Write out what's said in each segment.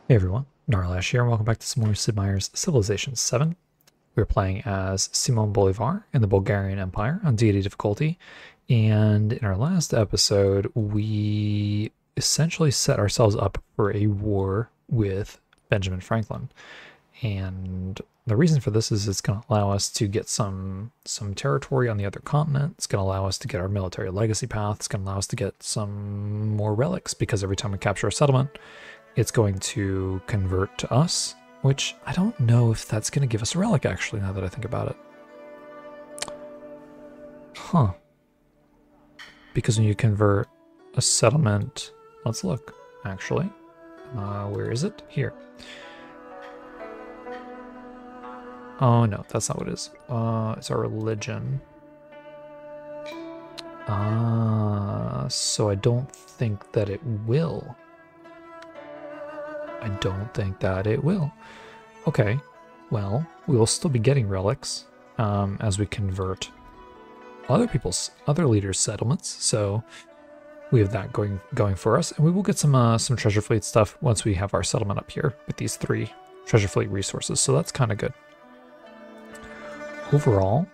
Hey everyone, Gnarlash here, and welcome back to some more Sid Meier's Civilization 7. We're playing as Simon Bolivar in the Bulgarian Empire on Deity difficulty, and in our last episode, we essentially set ourselves up for a war with Benjamin Franklin. And the reason for this is it's going to allow us to get some territory on the other continent. It's going to allow us to get our military legacy path. It's going to allow us to get some more relics, because every time we capture a settlement, it's going to convert to us, which I don't know if that's going to give us a relic, actually, now that I think about it. Huh. Because when you convert a settlement... Let's look, actually. Where is it? Here. Oh, no, that's not what it is. It's our religion. So I don't think that it will. I don't think that it will. Okay, well, we will still be getting relics as we convert other leaders' settlements. So we have that going for us, and we will get some treasure fleet stuff once we have our settlement up here with these 3 treasure fleet resources. So that's kind of good. Overall,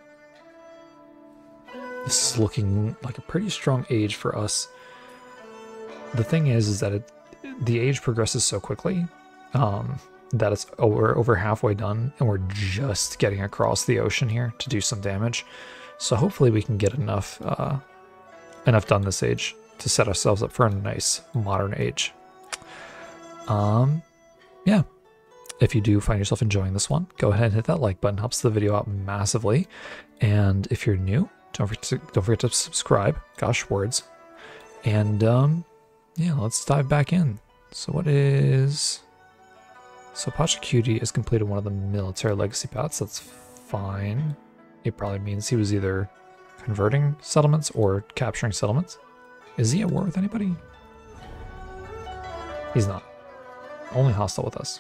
this is looking like a pretty strong age for us. The thing is that the age progresses so quickly that it's over halfway done, and we're just getting across the ocean here to do some damage. So hopefully we can get enough done this age to set ourselves up for a nice modern age. Yeah. If you do find yourself enjoying this one, go ahead and hit that like button. Helps the video out massively. And if you're new, don't forget to subscribe. Gosh, words. And yeah, let's dive back in. So what is... So Pachacuti has completed one of the military legacy paths. That's fine. It probably means he was either converting settlements or capturing settlements. Is he at war with anybody? He's not. Only hostile with us.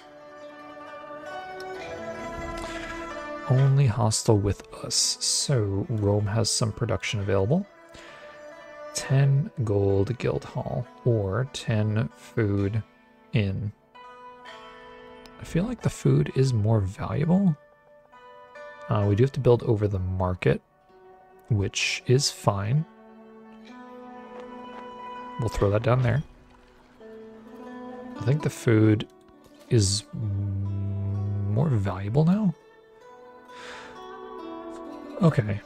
Only hostile with us. So Rome has some production available. 10 gold guild hall or 10 food in. I feel like the food is more valuable. We do have to build over the market, which is fine. We'll throw that down there. I think the food is more valuable now. Okay.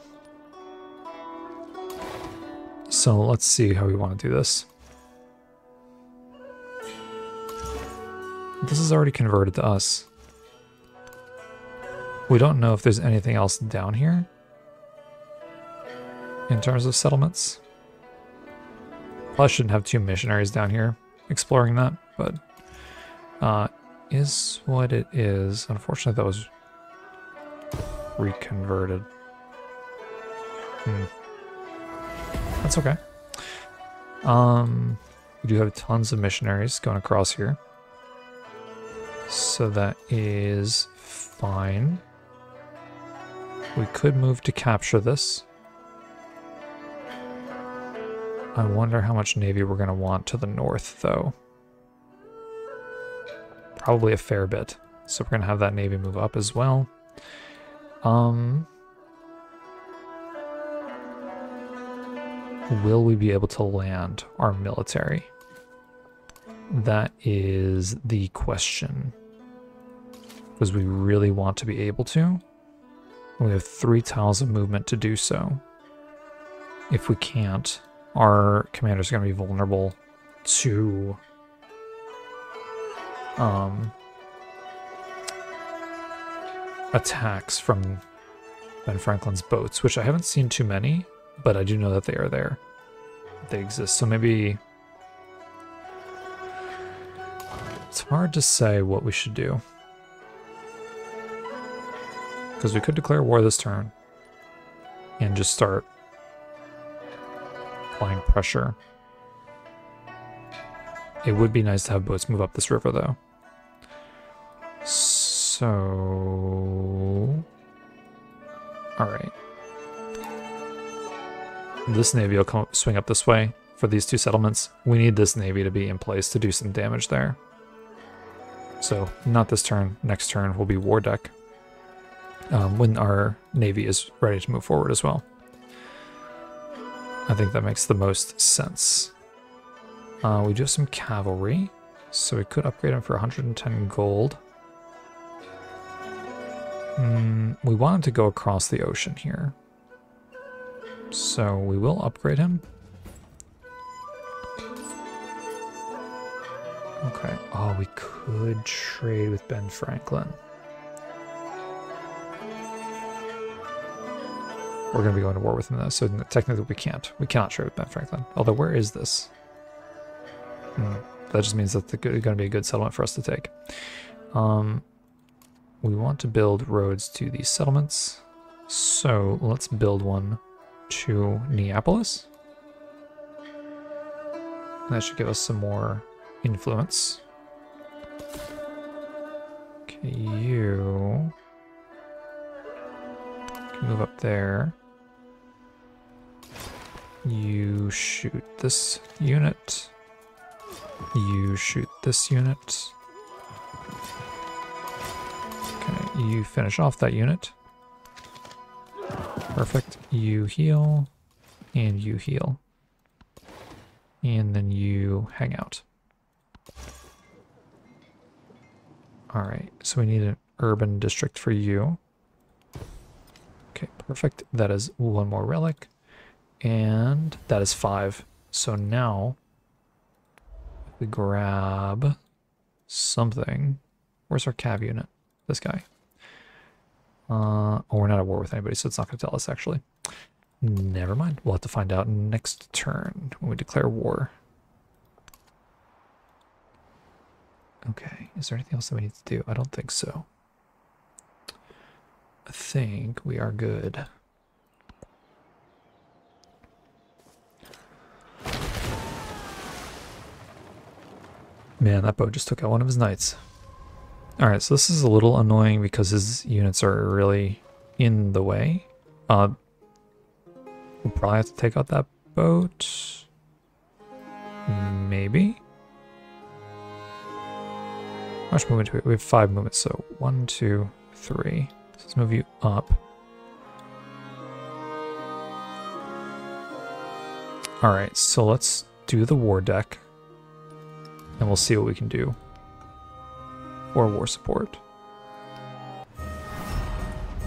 So let's see how we want to do this. This is already converted to us. We don't know if there's anything else down here in terms of settlements. Probably shouldn't have 2 missionaries down here exploring that, but is what it is. Unfortunately, that was reconverted. That's okay. We do have tons of missionaries going across here, so that is fine. We could move to capture this. I wonder how much navy we're going to want to the north, though. Probably a fair bit. So we're going to have that navy move up as well. Will we be able to land our military? That is the question. Because we really want to be able to. We have 3 tiles of movement to do so. If we can't, our commanders are going to be vulnerable to attacks from Ben Franklin's boats, which I haven't seen too many, but I do know that they are there. They exist. So maybe it's hard to say what we should do. Because we could declare war this turn and just start applying pressure. It would be nice to have boats move up this river, though. So... Alright. This navy will swing up this way for these 2 settlements. We need this navy to be in place to do some damage there. So not this turn, next turn will be war deck. When our navy is ready to move forward as well. I think that makes the most sense. We do have some cavalry, so we could upgrade him for 110 gold. We want him to go across the ocean here. So we will upgrade him. Okay. Oh, we could trade with Ben Franklin. We're going to be going to war with him though, so technically we can't. We cannot trade with Ben Franklin. Although, where is this? That just means that it's going to be a good settlement for us to take. We want to build roads to these settlements. So let's build one to Neapolis. That should give us some more influence. Okay, you can move up there. You shoot this unit. You shoot this unit. Okay, you finish off that unit. Perfect. You heal. And you heal. And then you hang out. Alright, so we need an urban district for you. Okay, perfect. That is one more relic. And that is 5. So now we grab something. Where's our cav unit? This guy. Oh, we're not at war with anybody, so it's not going to tell us, actually. Never mind. We'll have to find out next turn when we declare war. Okay, is there anything else that we need to do? I don't think so. I think we are good. Man, that boat just took out one of his knights. Alright, so this is a little annoying because his units are really in the way. We'll probably have to take out that boat. Maybe? How much movement do we have? We have 5 movements, so 1, 2, 3. So let's move you up. Alright, so let's do the war deck. And we'll see what we can do for war support.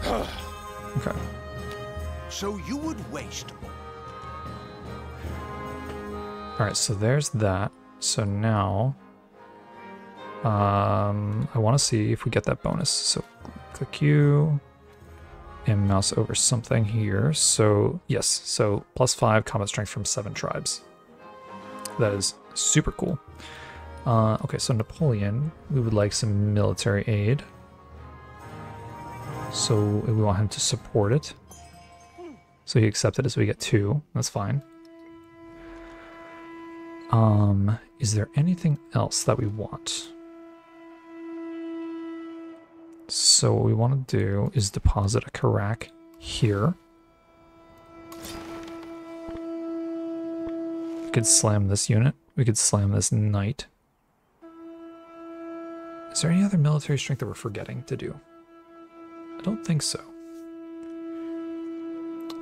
Okay. So you would waste. Alright, so there's that. So now I want to see if we get that bonus. So click you and mouse over something here. So yes, so +5 combat strength from 7 tribes. That is super cool. Okay, so Napoleon, we would like some military aid. So we want him to support it. So he accepted it, so we get 2. That's fine. Is there anything else that we want? So what we want to do is deposit a Karak here. We could slam this unit. We could slam this knight. Is there any other military strength that we're forgetting to do? I don't think so.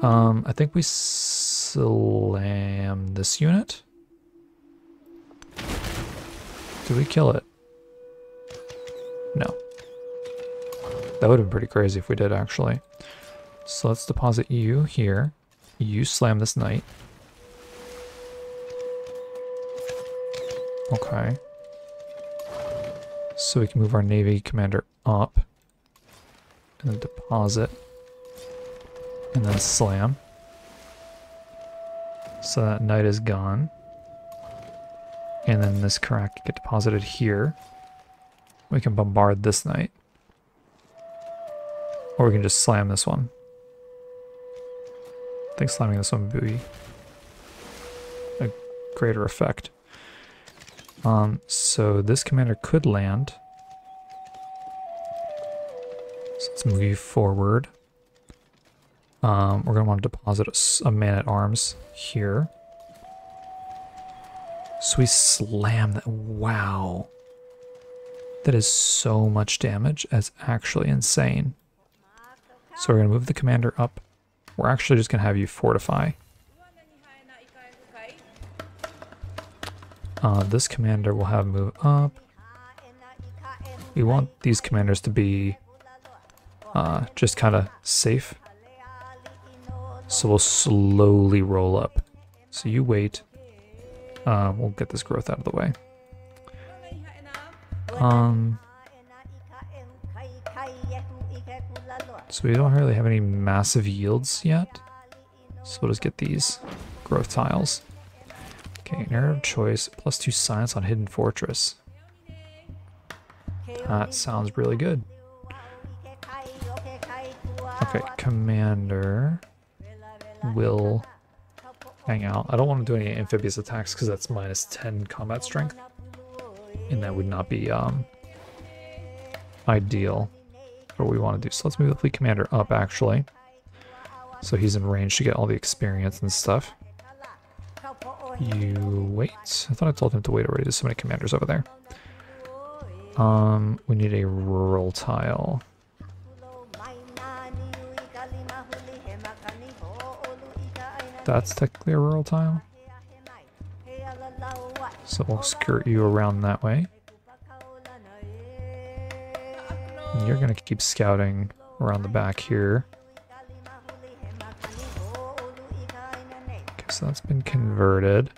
I think we slam this unit. Did we kill it? No. That would have been pretty crazy if we did, actually. So let's deposit you here. You slam this knight. Okay. So we can move our Navy commander up. And then deposit. And then slam. So that knight is gone. And then this Karak can get deposited here. We can bombard this knight. Or we can just slam this one. I think slamming this one would be a greater effect. So this commander could land. So let's move you forward. We're going to want to deposit a man-at-arms here. So we slam that. Wow. That is so much damage. That's actually insane. So we're going to move the commander up. We're actually just going to have you fortify. This commander will have move up. We want these commanders to be just kind of safe. So we'll slowly roll up. So you wait. We'll get this growth out of the way. So we don't really have any massive yields yet. So we'll just get these growth tiles. Okay, narrative choice, +2 science on Hidden Fortress. That sounds really good. Okay, commander will hang out. I don't want to do any amphibious attacks because that's -10 combat strength. And that would not be ideal for what we want to do. So let's move the fleet commander up, actually. So he's in range to get all the experience and stuff. You wait. I thought I told him to wait already. There's so many commanders over there. We need a rural tile. That's technically a rural tile. So we'll skirt you around that way. And you're going to keep scouting around the back here. Okay, so that's been converted.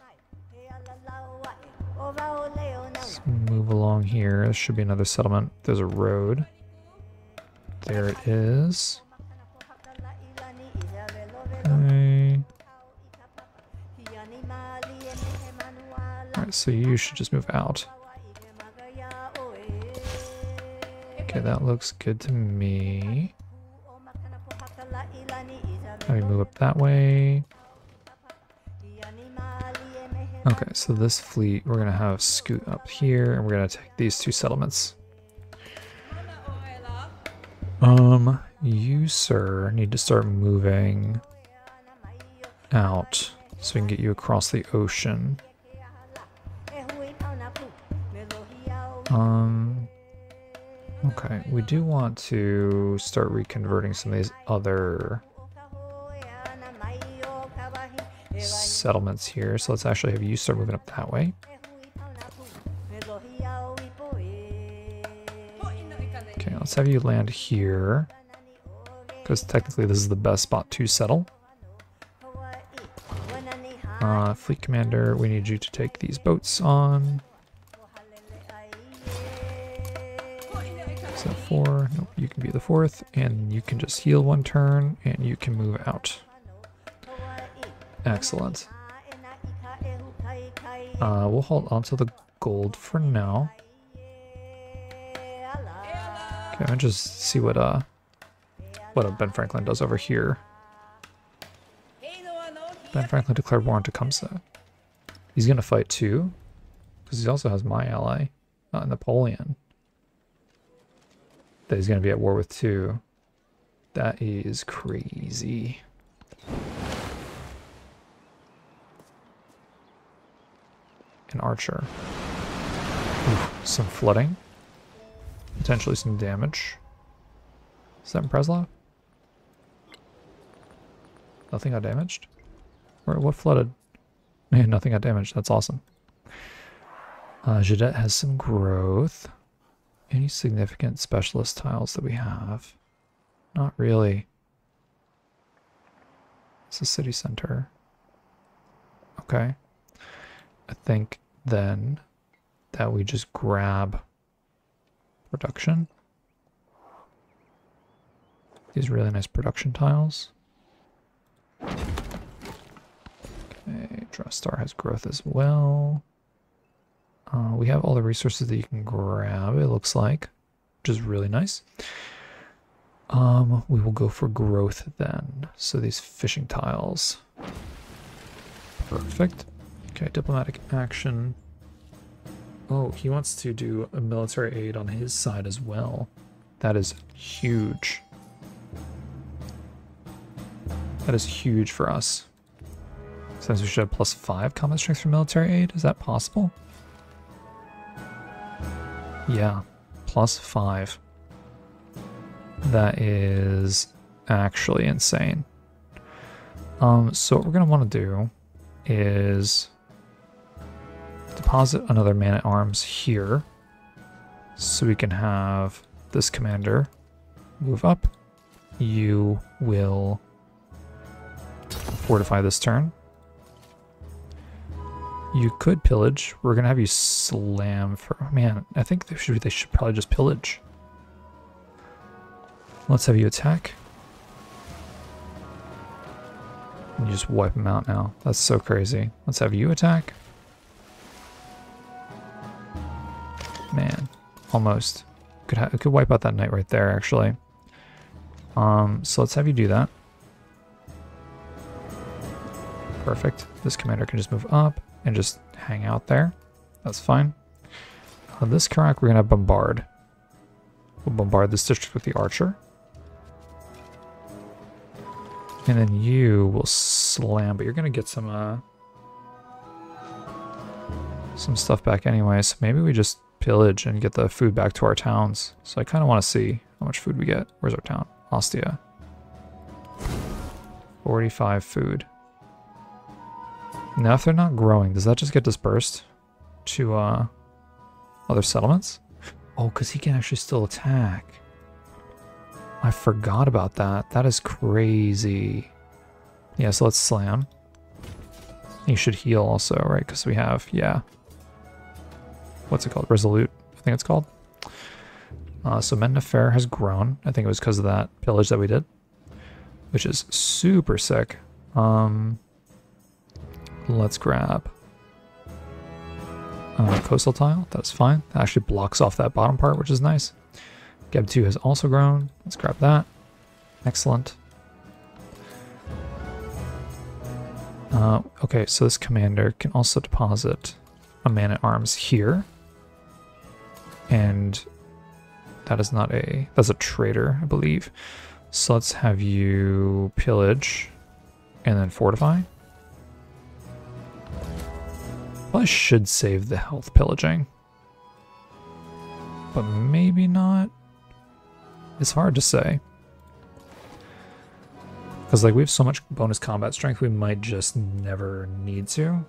Let's move along here. There should be another settlement. There's a road. There it is. Okay. Alright, so you should just move out. Okay, that looks good to me. Let me move up that way. Okay, so this fleet we're going to have scoot up here, and we're going to take these two settlements. You, sir, need to start moving out so we can get you across the ocean. Okay, we do want to start reconverting some of these other settlements here, so let's actually have you start moving up that way. Okay, let's have you land here, because technically this is the best spot to settle. Fleet commander, we need you to take these boats on. Is that 4? Nope, you can be the 4th, and you can just heal 1 turn, and you can move out. Excellent. We'll hold on to the gold for now. Okay, let me just see what Ben Franklin does over here. Ben Franklin declared war on Tecumseh. He's gonna fight too, because he also has my ally, Napoleon, that he's gonna be at war with too. That is crazy. An archer. Ooh, some flooding. Potentially some damage. Is that in Preslav? Nothing got damaged? Or what flooded? Man, nothing got damaged. That's awesome. Jadette has some growth. Any significant specialist tiles that we have? Not really. It's a city center. Okay. I think then that we just grab production. These really nice production tiles. Okay, Drastar has growth as well. We have all the resources that you can grab, it looks like, which is really nice. We will go for growth then. So these fishing tiles. Perfect. Okay, diplomatic action. Oh, he wants to do a military aid on his side as well. That is huge. That is huge for us. Since we should have +5 combat strength for military aid, is that possible? Yeah, plus 5. That is actually insane. So what we're going to want to do is deposit another man-at-arms here so we can have this commander move up. You will fortify this turn. You could pillage. We're going to have you slam for... Man, I think they should probably just pillage. Let's have you attack. And you just wipe them out now. That's so crazy. Let's have you attack. Man, almost. Could wipe out that knight right there, actually. So let's have you do that. Perfect. This commander can just move up and just hang out there. That's fine. This Karak, we're going to bombard. We'll bombard this district with the archer. And then you will slam, but you're going to get some stuff back anyway, so maybe we just pillage and get the food back to our towns. So I kind of want to see how much food we get. Where's our town? Ostia. 45 food. Now if they're not growing, does that just get dispersed to other settlements? Oh, because he can actually still attack. I forgot about that. That is crazy. Yeah, so let's slam. You should heal also, right? Because we have, yeah. What's it called? Resolute, I think it's called. So Mennefer has grown. I think it was because of that pillage that we did, which is super sick. Let's grab coastal tile. That's fine. That actually blocks off that bottom part, which is nice. Geb 2 has also grown. Let's grab that. Excellent. Okay, so this commander can also deposit a man-at-arms here. And that is not a... That's a traitor, I believe. So let's have you pillage and then fortify. Probably should save the health pillaging. But maybe not. It's hard to say. Because like we have so much bonus combat strength, we might just never need to.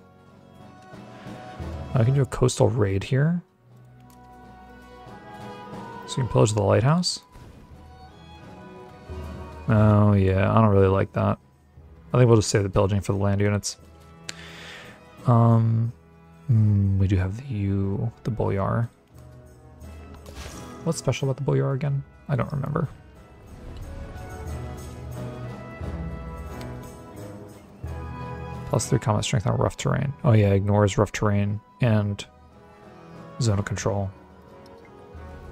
I can do a coastal raid here. So you can pillage the lighthouse. Oh yeah, I don't really like that. I think we'll just save the pillaging for the land units. We do have the Boyar. What's special about the Boyar again? I don't remember. +3 combat strength on rough terrain. Oh yeah, ignores rough terrain and zone of control.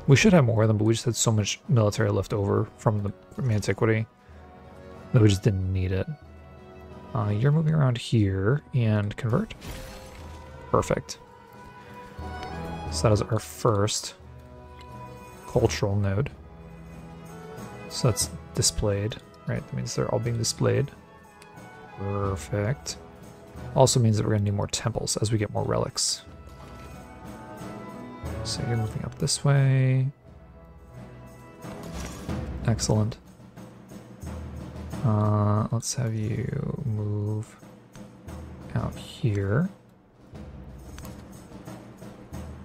We should have more of them, but we just had so much military left over from antiquity that we just didn't need it. You're moving around here and convert. Perfect. So that is our first cultural node. So that's displayed, right? That means they're all being displayed. Perfect. Also means that we're going to need more temples as we get more relics. So you're moving up this way. Excellent. Let's have you move out here.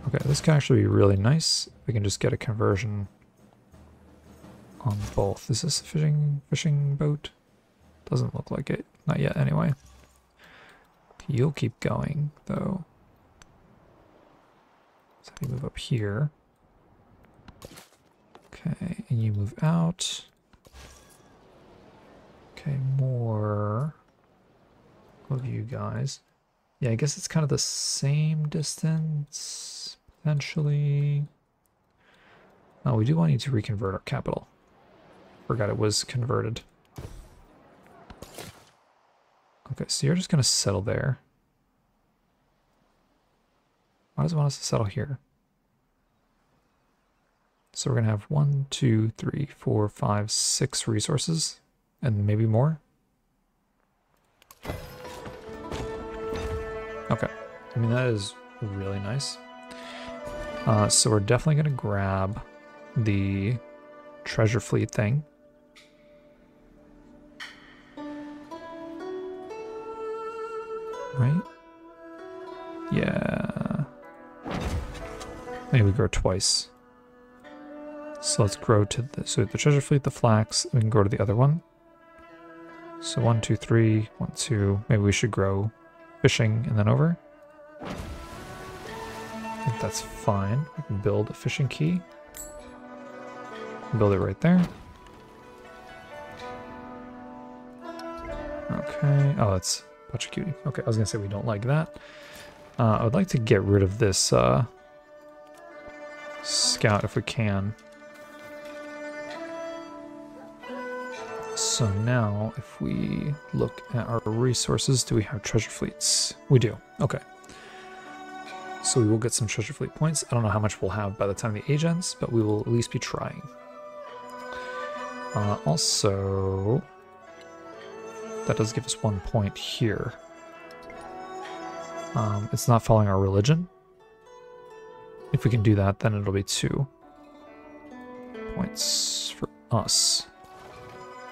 Okay, this can actually be really nice. We can just get a conversion on both. Is this a fishing boat? Doesn't look like it. Not yet, anyway. You'll keep going, though. So you move up here. Okay, and you move out. Okay, more of you guys. Yeah, I guess it's kind of the same distance, potentially. Oh, we do want you to reconvert our capital. Forgot it was converted. Okay, so you're just going to settle there. Why does it want us to settle here? So we're going to have 1, 2, 3, 4, 5, 6 resources, and maybe more. Okay, I mean that is really nice. So we're definitely going to grab the treasure fleet thing. Right? Yeah. Maybe we grow twice. So let's grow to the treasure fleet, the flax, we can go to the other one. So 1, 2, 3, 1, 2. Maybe we should grow fishing and then over. I think that's fine. We can build a fishing quay. Build it right there. Okay. Oh, it's Pachacuti. Okay, I was gonna say we don't like that. I would like to get rid of this scout if we can. So now, if we look at our resources, do we have treasure fleets? We do. Okay. So we will get some treasure fleet points. I don't know how much we'll have by the time the age ends, but we will at least be trying. Also, that does give us 1 point here. It's not following our religion. If we can do that, then it'll be 2 points for us.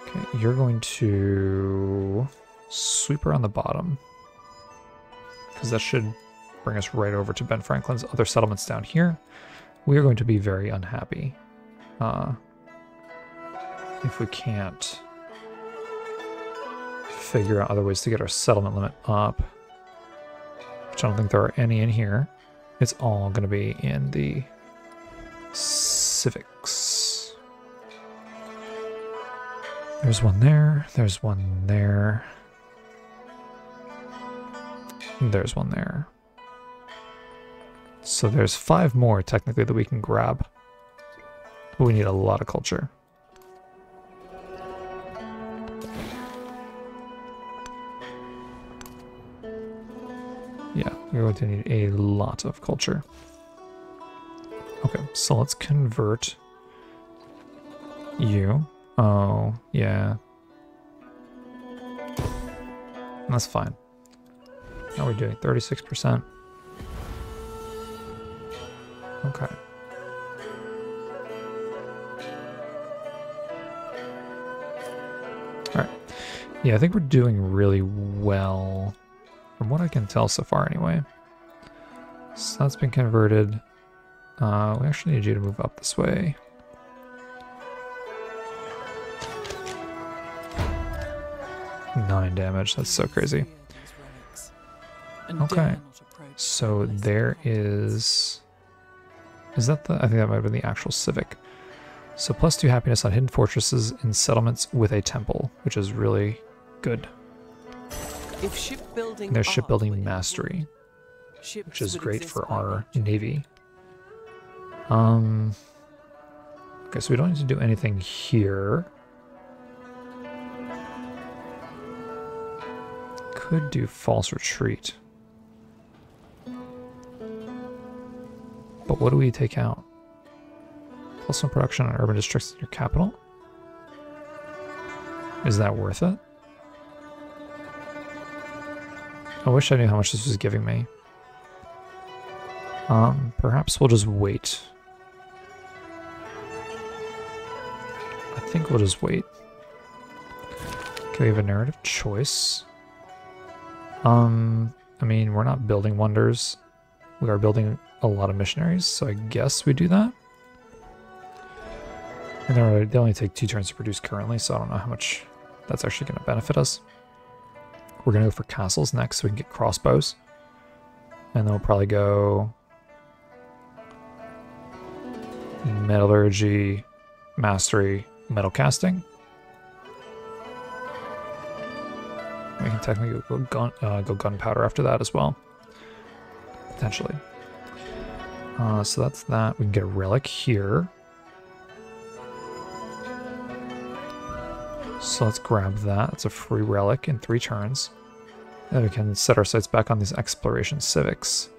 Okay, you're going to sweep around the bottom, because that should bring us right over to Ben Franklin's other settlements down here. We are going to be very unhappy if we can't figure out other ways to get our settlement limit up, which I don't think there are any in here. It's all going to be in the civics. There's one there, there's one there, there's one there. So there's 5 more technically that we can grab. But we need a lot of culture. Yeah, we're going to need a lot of culture. Okay, so let's convert you. Oh, yeah. That's fine. Now we're doing 36%. Okay. Alright. Yeah, I think we're doing really well, from what I can tell so far anyway. So that's been converted. We actually need you to move up this way. Nine damage, that's so crazy. Okay, so there is that the, I think that might have been the actual civic. So +2 happiness on hidden fortresses and settlements with a temple, which is really good. If shipbuilding There's shipbuilding mastery, which is great for our navy. Okay, so we don't need to do anything here. Could do false retreat. But what do we take out? +1 production on urban districts in your capital? Is that worth it? I wish I knew how much this was giving me. Perhaps we'll just wait. I think we'll just wait. Okay, we have a narrative choice. I mean, we're not building wonders. We are building a lot of missionaries, so I guess we do that. And they only take 2 turns to produce currently, so I don't know how much that's actually going to benefit us. We're going to go for castles next so we can get crossbows. And then we'll probably go metallurgy, mastery, metal casting. We can technically go gunpowder after that as well, potentially. So that's that. We can get a relic here. So let's grab that. It's a free relic in 3 turns. Then we can set our sights back on these exploration civics.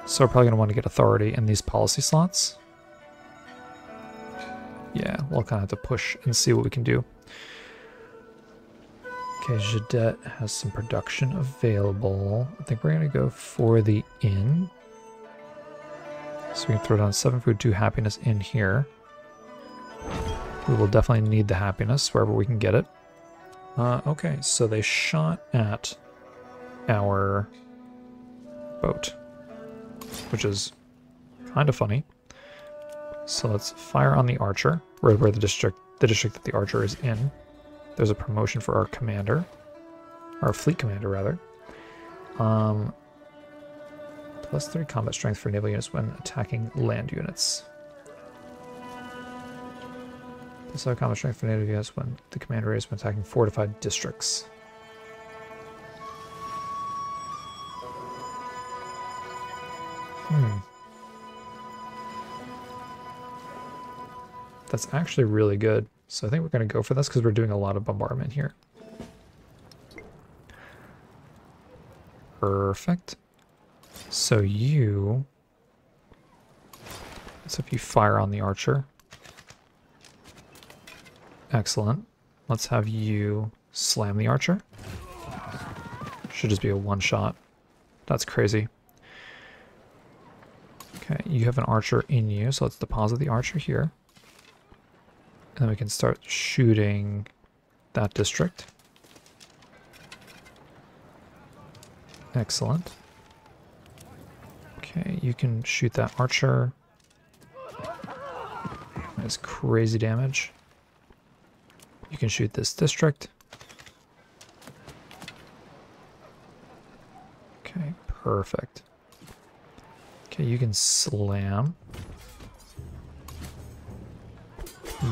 So we're probably going to want to get authority in these policy slots. Yeah, we'll kind of have to push and see what we can do. Okay, Jadette has some production available. I think we're going to go for the inn. So we can throw down 7 food, 2 happiness in here. We will definitely need the happiness wherever we can get it. Okay, so they shot at our boat, which is kind of funny. So let's fire on the archer, where the district that the archer is in. There's a promotion for our commander, our fleet commander rather. +3 combat strength for naval units when attacking land units. +5 combat strength for naval units when the commander is when attacking fortified districts. That's actually really good. So I think we're going to go for this because we're doing a lot of bombardment here. Perfect. So let's have you fire on the archer. Excellent. Let's have you slam the archer. Should just be a one-shot. That's crazy. Okay, you have an archer in you, so let's deposit the archer here. And then we can start shooting that district. Excellent. Okay, you can shoot that archer. That's crazy damage. You can shoot this district. Okay, perfect. Okay, you can slam.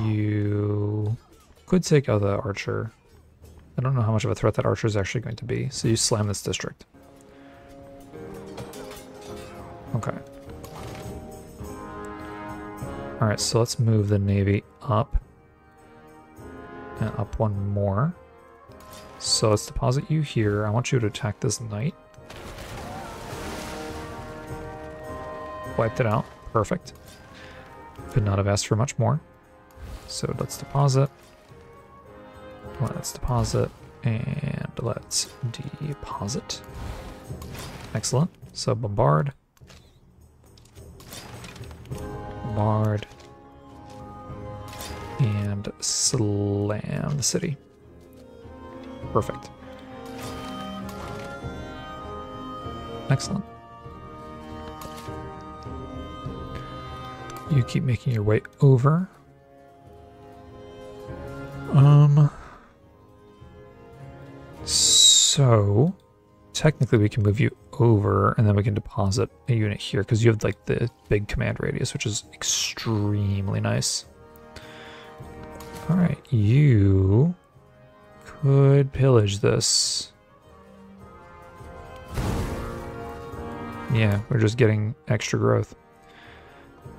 You could take out the archer. I don't know how much of a threat that archer is actually going to be. So you slam this district. Okay. Alright, so let's move the navy up. And up one more. So let's deposit you here. I want you to attack this knight. Wiped it out. Perfect. Could not have asked for much more. So let's deposit. Let's deposit. And let's deposit. Excellent. So bombard. Bombard. And slam the city. Perfect. Excellent. You keep making your way over. So technically we can move you over and then we can deposit a unit here because you have like the big command radius, which is extremely nice. All right, you could pillage this. Yeah, we're just getting extra growth.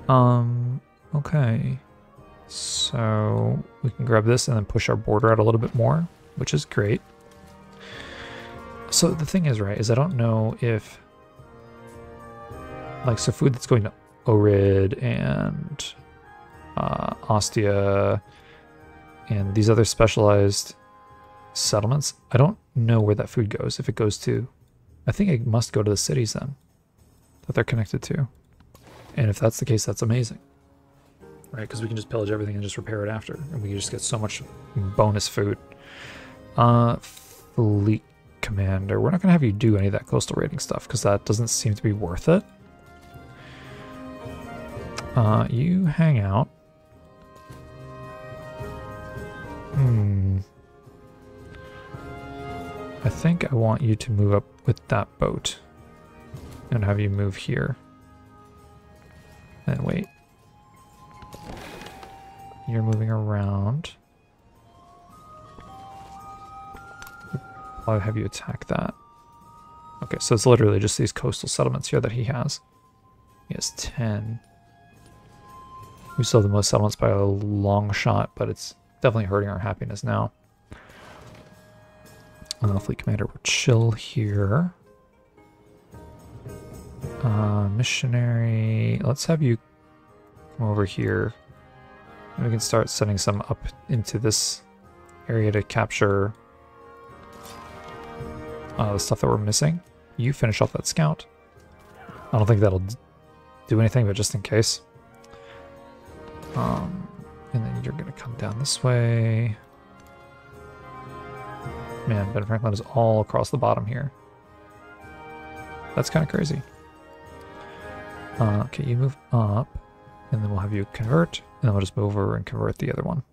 Okay. So we can grab this and then push our border out a little bit more, which is great. So the thing is, right, is I don't know if, like, so food that's going to Ohrid and Ostia and these other specialized settlements, I don't know where that food goes. If it goes to, I think it must go to the cities then that they're connected to. And if that's the case, that's amazing. Right, because we can just pillage everything and just repair it after. And we can just get so much bonus food. Fleet Commander. We're not going to have you do any of that coastal raiding stuff because that doesn't seem to be worth it. You hang out. I think I want you to move up with that boat. And have you move here. And wait. You're moving around. I'll have you attack that. Okay, so it's literally just these coastal settlements here that he has. He has 10. We still have the most settlements by a long shot, but it's definitely hurting our happiness now. Fleet Commander will chill here. Missionary, let's have you come over here. And we can start sending some up into this area to capture the stuff that we're missing. You finish off that scout. I don't think that'll do anything, but just in case. And then you're gonna come down this way. Man, Ben Franklin is all across the bottom here. That's kind of crazy. Okay, you move up, and then we'll have you convert, and then we'll just move over and convert the other one.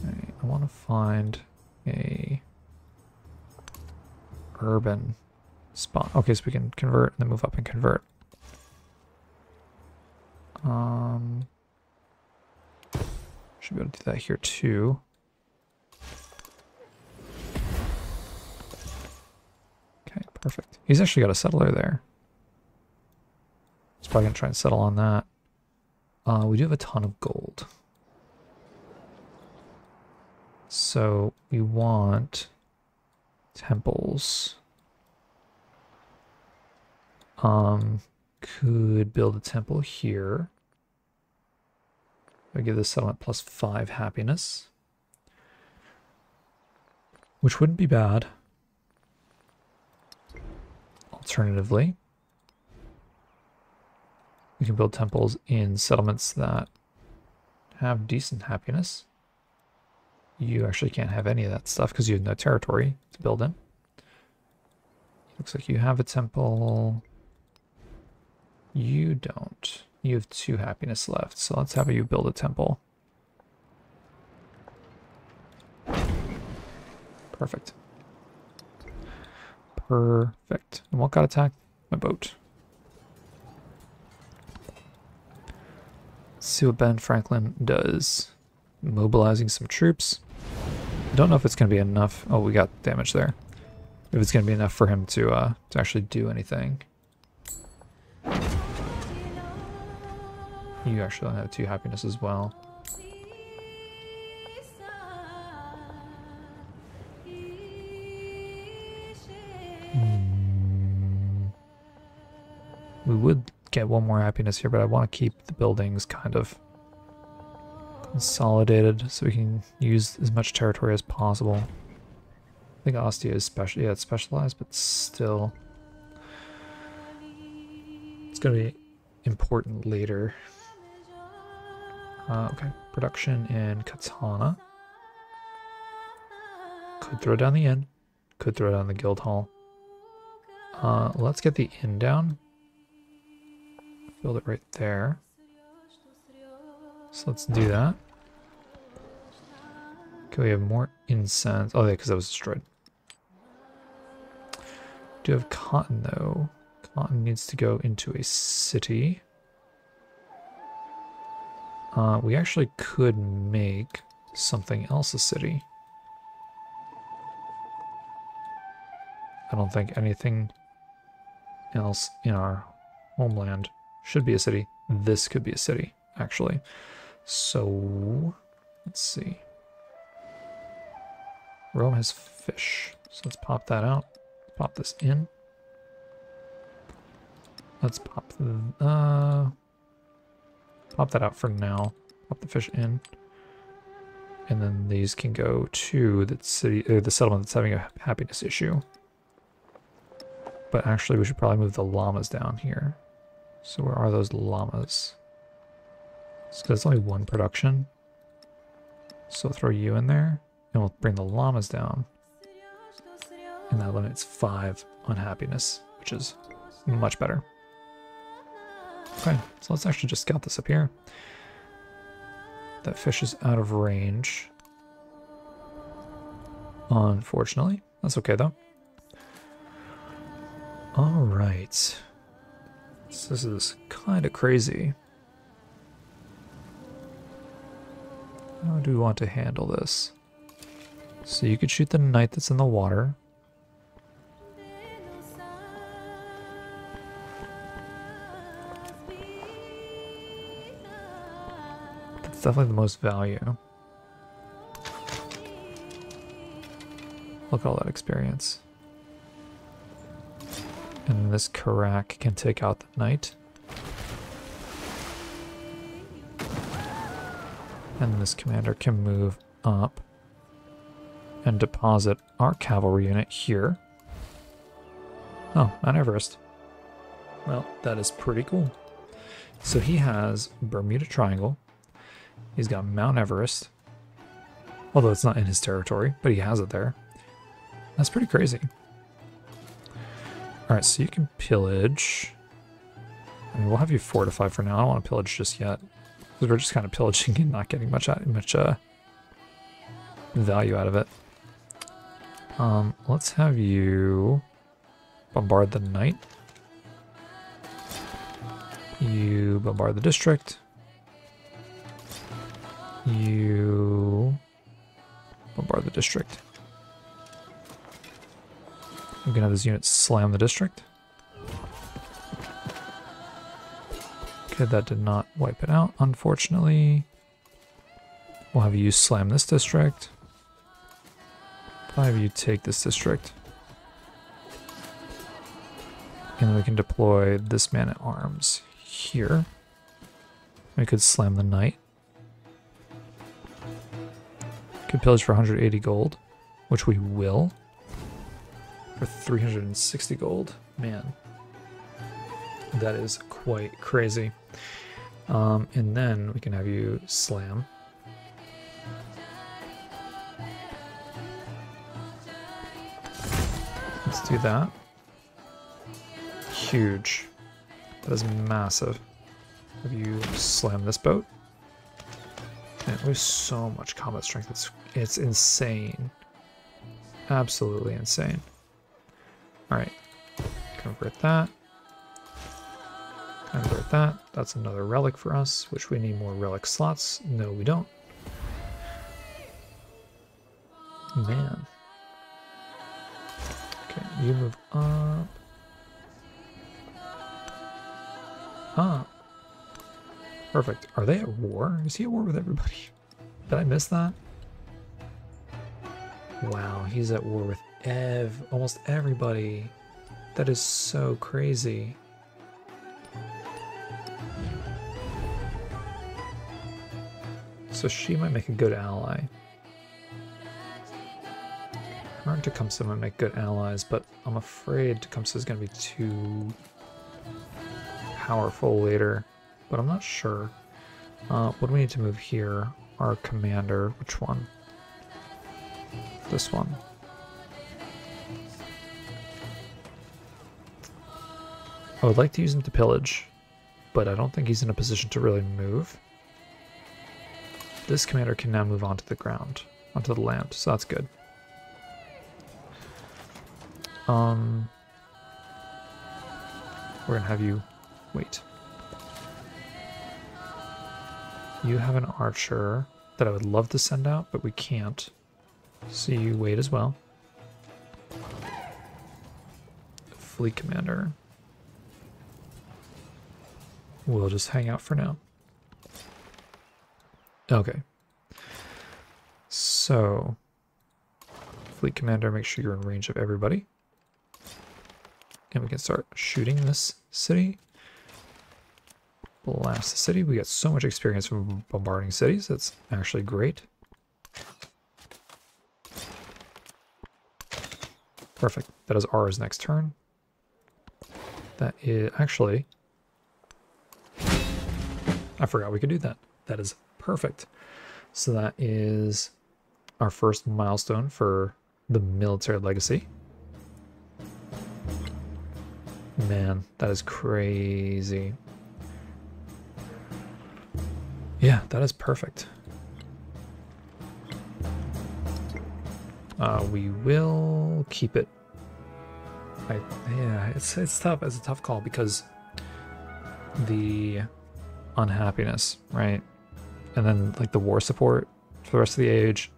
Okay, I want to find a urban spot. Okay, so we can convert and then move up and convert. Should be able to do that here too. Okay, perfect. He's actually got a settler there. He's probably gonna try and settle on that. We do have a ton of gold. So we want temples. Could build a temple here. I give this settlement +5 happiness, which wouldn't be bad. Alternatively, we can build temples in settlements that have decent happiness. You actually can't have any of that stuff because you have no territory to build in. Looks like you have a temple. You don't. You have 2 happiness left, so let's have you build a temple. Perfect. Perfect. And what got attacked? My boat. Let's see what Ben Franklin does. Mobilizing some troops. I don't know if it's going to be enough. Oh, we got damage there. If it's going to be enough for him to actually do anything. You actually only have 2 happiness as well. We would get 1 more happiness here, but I want to keep the buildings kind of consolidated so we can use as much territory as possible. I think Ostia is special. Yeah, it's specialized, but still. It's going to be important later. Okay, production in Katana. Could throw down the inn. Could throw down the guild hall. Let's get the inn down. Build it right there. So let's do that. Okay, we have more incense. Oh, yeah, because that was destroyed. Do have cotton, though. Cotton needs to go into a city. We actually could make something else a city. I don't think anything else in our homeland should be a city. This could be a city, actually. So, let's see. Rome has fish. So let's pop that out. Pop this in. Let's pop that out for now. Pop the fish in. And then these can go to the city, or the settlement that's having a happiness issue. But actually we should probably move the llamas down here. So where are those llamas? So there's only 1 production. So throw you in there, and we'll bring the llamas down. And that limits 5 on happiness, which is much better. Okay, so let's actually just scout this up here. That fish is out of range. Unfortunately. That's okay, though. Alright. So this is kind of crazy. How do we want to handle this? So you could shoot the knight that's in the water. That's definitely the most value. Look at all that experience. And this Karak can take out the knight. And this commander can move up and deposit our cavalry unit here. Oh, Mount Everest. Well, that is pretty cool. So he has Bermuda Triangle. He's got Mount Everest. Although it's not in his territory, but he has it there. That's pretty crazy. Alright, so you can pillage. I mean, we'll have you fortify for now. I don't want to pillage just yet. Because we're just kind of pillaging and not getting much value out of it. Let's have you bombard the knight. You bombard the district. You bombard the district. I'm gonna have this unit slam the district. Okay, that did not wipe it out, unfortunately. We'll have you slam this district. I'll have you take this district. And then we can deploy this man at arms here. We could slam the knight. Could pillage for 180 gold, which we will. For 360 gold. Man. That is quite crazy. And then we can have you slam. Let's do that. Huge. That is massive. Have you slam this boat? Man, we have so much combat strength. It's insane. Absolutely insane. Alright. Convert that. Convert that. That's another relic for us, which we need more relic slots. No, we don't. Man. Okay, you move up. Ah. Perfect. Are they at war? Is he at war with everybody? Did I miss that? Wow, he's at war with almost everybody. That is so crazy. So she might make a good ally. Her and Tecumseh might make good allies, but I'm afraid Tecumseh is going to be too powerful later. But I'm not sure. What do we need to move here? Our commander. Which one? This one. I would like to use him to pillage, but I don't think he's in a position to really move. This commander can now move onto the ground, onto the land, so that's good. We're gonna have you wait. You have an archer that I would love to send out, but we can't. So you wait as well. Fleet commander. We'll just hang out for now. Okay. So, fleet commander, make sure you're in range of everybody. And we can start shooting this city. Blast the city. We got so much experience from bombarding cities. That's actually great. Perfect. That is ours next turn. That is actually... I forgot we could do that. That is perfect. So that is our first milestone for the military legacy. Man, that is crazy. Yeah, that is perfect. We will keep it. Yeah, it's tough. It's a tough call because the unhappiness, right? And then like the war support for the rest of the age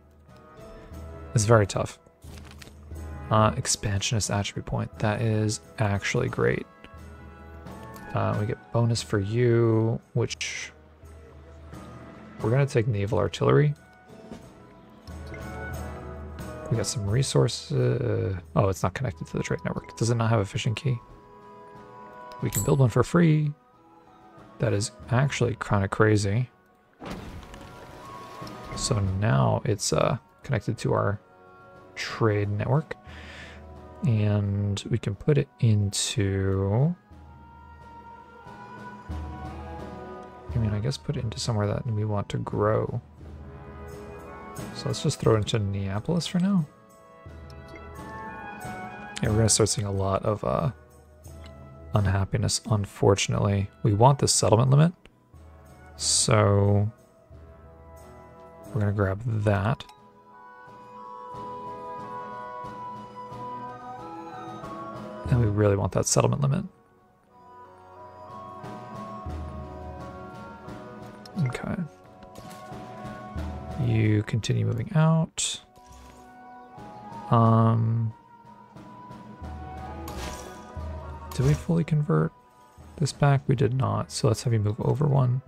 is very tough. Expansionist attribute point. That is actually great. We get bonus for you, which we're going to take naval artillery. We got some resources. Oh, it's not connected to the trade network. Does it not have a fishing key? We can build one for free. That is actually kind of crazy. So now it's connected to our trade network. And we can put it into I mean, I guess put it into somewhere that we want to grow. So let's just throw it into Neapolis for now. Yeah, we're gonna start seeing a lot of unhappiness, unfortunately. We want the settlement limit, so we're gonna grab that. And we really want that settlement limit. Okay. You continue moving out. Did we fully convert this back? We did not, so let's have you move over one.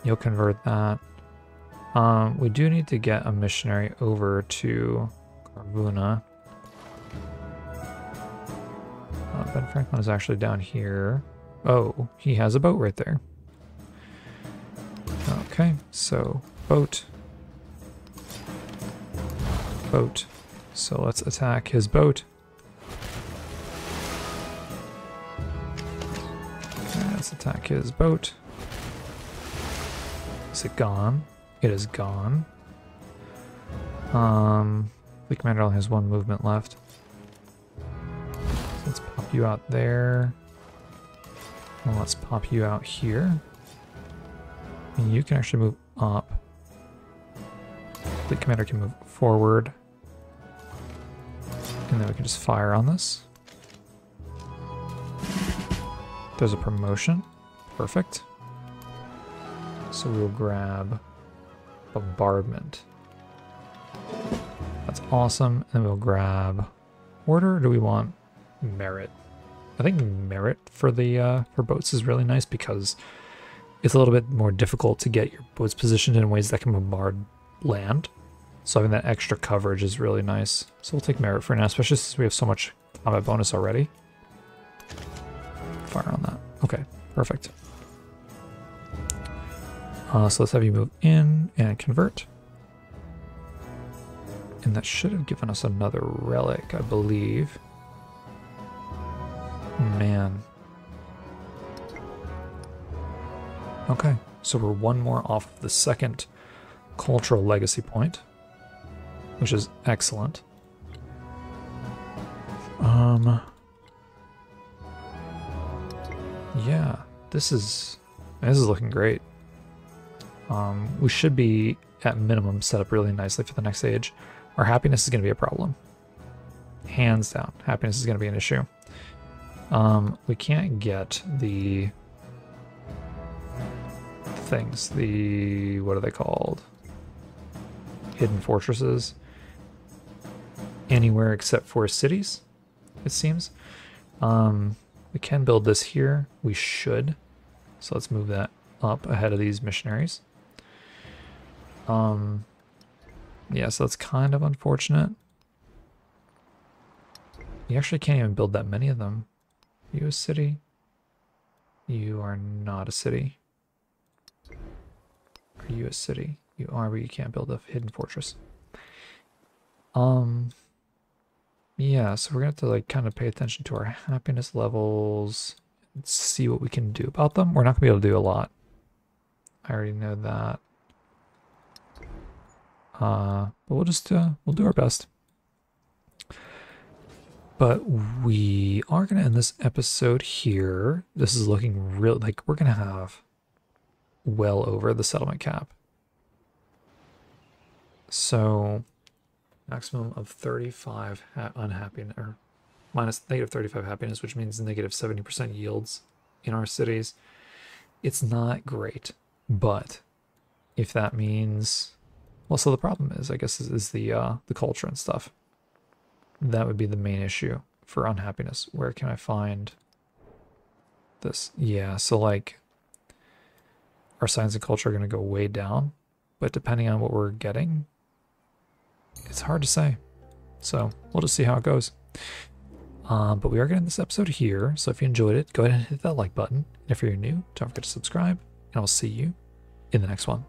You'll convert that. We do need to get a missionary over to Carvuna. Ben Franklin is actually down here. Oh, he has a boat right there. Okay, so boat. Boat. So let's attack his boat. Okay, let's attack his boat. Is it gone? It is gone. The commander only has one movement left. Let's pop you out there. And let's pop you out here. And you can actually move up. The commander can move forward. And then we can just fire on this. There's a promotion. Perfect. So we'll grab bombardment. That's awesome. And then we'll grab order. Or do we want merit? I think merit for the for boats is really nice because it's a little bit more difficult to get your boats positioned in ways that can bombard land. So having that extra coverage is really nice. So we'll take merit for now, especially since we have so much combat bonus already. Fire on that. Okay, perfect. So let's have you move in and convert. And that should have given us another relic, I believe. Man. Okay, so we're one more off the second cultural legacy point, which is excellent. Yeah, this is looking great. We should be at minimum set up really nicely for the next age. Our happiness is going to be a problem. Hands down, happiness is going to be an issue. We can't get the things, what are they called? Hidden fortresses anywhere except for cities, it seems. We can build this here. We should. So let's move that up ahead of these missionaries. Yeah, so that's kind of unfortunate. You actually can't even build that many of them. You a city? You are not a city. Are you a city? You are, but you can't build a hidden fortress. Yeah, so we're gonna have to like kind of pay attention to our happiness levels and see what we can do about them. We're not gonna be able to do a lot. I already know that. But we'll just we'll do our best. But we are gonna end this episode here. This is looking real like we're gonna have well over the settlement cap. So maximum of 35 unhappiness, or minus negative 35 happiness, which means negative 70% yields in our cities. It's not great, but if that means, well, so the problem is, I guess, is the culture and stuff. That would be the main issue for unhappiness. Where can I find this? Yeah, so like our science and culture are going to go way down, but depending on what we're getting, it's hard to say. So we'll just see how it goes. But we are getting this episode here. So if you enjoyed it, go ahead and hit that like button. And if you're new, don't forget to subscribe, and I'll see you in the next one.